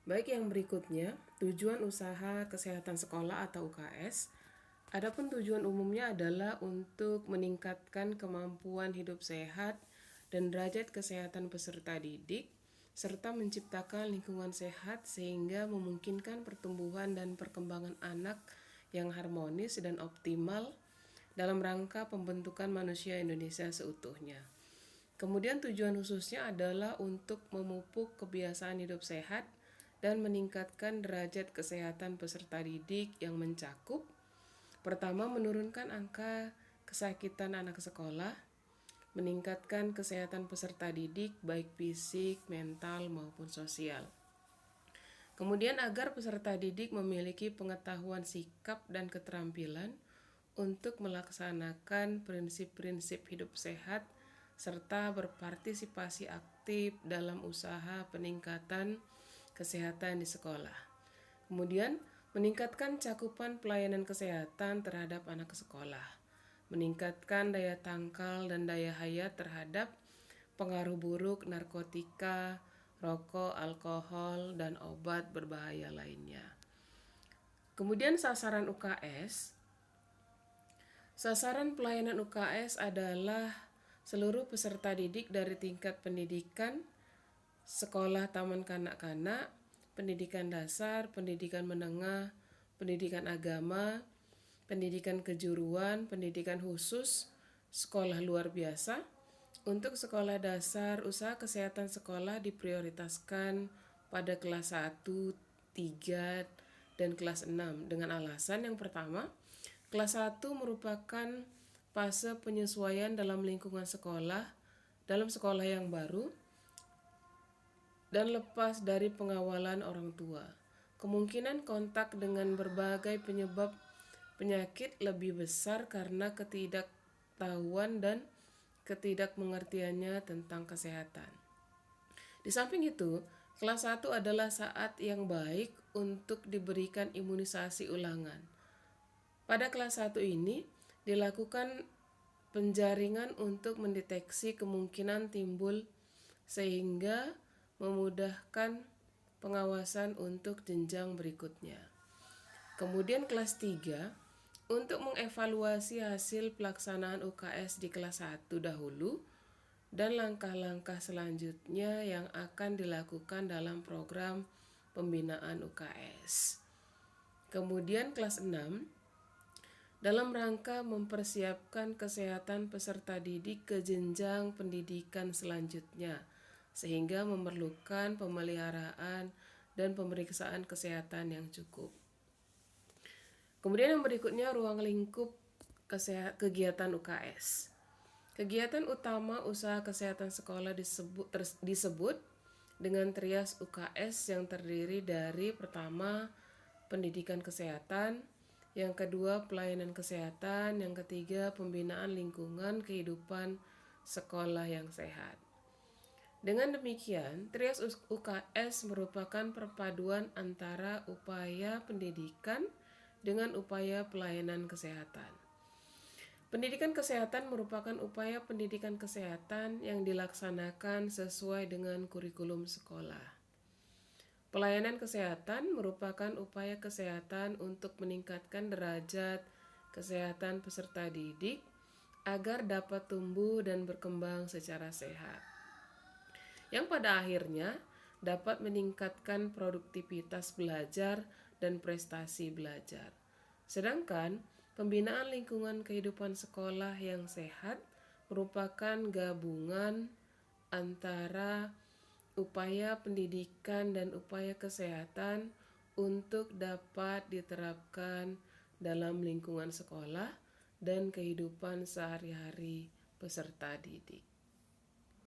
Baik, yang berikutnya, tujuan usaha kesehatan sekolah atau UKS. Adapun tujuan umumnya adalah untuk meningkatkan kemampuan hidup sehat dan derajat kesehatan peserta didik, serta menciptakan lingkungan sehat sehingga memungkinkan pertumbuhan dan perkembangan anak yang harmonis dan optimal dalam rangka pembentukan manusia Indonesia seutuhnya. Kemudian tujuan khususnya adalah untuk memupuk kebiasaan hidup sehat dan meningkatkan derajat kesehatan peserta didik yang mencakup: pertama, menurunkan angka kesakitan anak sekolah, meningkatkan kesehatan peserta didik baik fisik, mental, maupun sosial. Kemudian agar peserta didik memiliki pengetahuan sikap dan keterampilan untuk melaksanakan prinsip-prinsip hidup sehat serta berpartisipasi aktif dalam usaha peningkatan kesehatan di sekolah. Kemudian, meningkatkan cakupan pelayanan kesehatan terhadap anak sekolah, meningkatkan daya tangkal dan daya hayat terhadap pengaruh buruk narkotika, rokok, alkohol, dan obat berbahaya lainnya. Kemudian sasaran UKS. Sasaran pelayanan UKS adalah seluruh peserta didik dari tingkat pendidikan, sekolah taman kanak-kanak, pendidikan dasar, pendidikan menengah, pendidikan agama, pendidikan kejuruan, pendidikan khusus, sekolah luar biasa. Untuk sekolah dasar, usaha kesehatan sekolah diprioritaskan pada kelas 1, 3, dan kelas 6 dengan alasan yang pertama, kelas 1 merupakan fase penyesuaian dalam lingkungan sekolah, dalam sekolah yang baru, dan lepas dari pengawalan orang tua. Kemungkinan kontak dengan berbagai penyebab penyakit lebih besar karena ketidaktahuan dan ketidakmengertiannya tentang kesehatan. Di samping itu, kelas 1 adalah saat yang baik untuk diberikan imunisasi ulangan. Pada kelas 1 ini dilakukan penjaringan untuk mendeteksi kemungkinan timbul sehingga memudahkan pengawasan untuk jenjang berikutnya. Kemudian kelas 3 untuk mengevaluasi hasil pelaksanaan UKS di kelas 1 dahulu dan langkah-langkah selanjutnya yang akan dilakukan dalam program pembinaan UKS. Kemudian kelas 6 dalam rangka mempersiapkan kesehatan peserta didik ke jenjang pendidikan selanjutnya, sehingga memerlukan pemeliharaan dan pemeriksaan kesehatan yang cukup. Kemudian yang berikutnya, ruang lingkup kegiatan UKS. Kegiatan utama usaha kesehatan sekolah disebut dengan trias UKS yang terdiri dari pertama, pendidikan kesehatan, yang kedua, pelayanan kesehatan, yang ketiga, pembinaan lingkungan kehidupan sekolah yang sehat. Dengan demikian, trias UKS merupakan perpaduan antara upaya pendidikan dengan upaya pelayanan kesehatan. Pendidikan kesehatan merupakan upaya pendidikan kesehatan yang dilaksanakan sesuai dengan kurikulum sekolah. Pelayanan kesehatan merupakan upaya kesehatan untuk meningkatkan derajat kesehatan peserta didik agar dapat tumbuh dan berkembang secara sehat, yang pada akhirnya dapat meningkatkan produktivitas belajar dan prestasi belajar. Sedangkan pembinaan lingkungan kehidupan sekolah yang sehat merupakan gabungan antara upaya pendidikan dan upaya kesehatan untuk dapat diterapkan dalam lingkungan sekolah dan kehidupan sehari-hari peserta didik.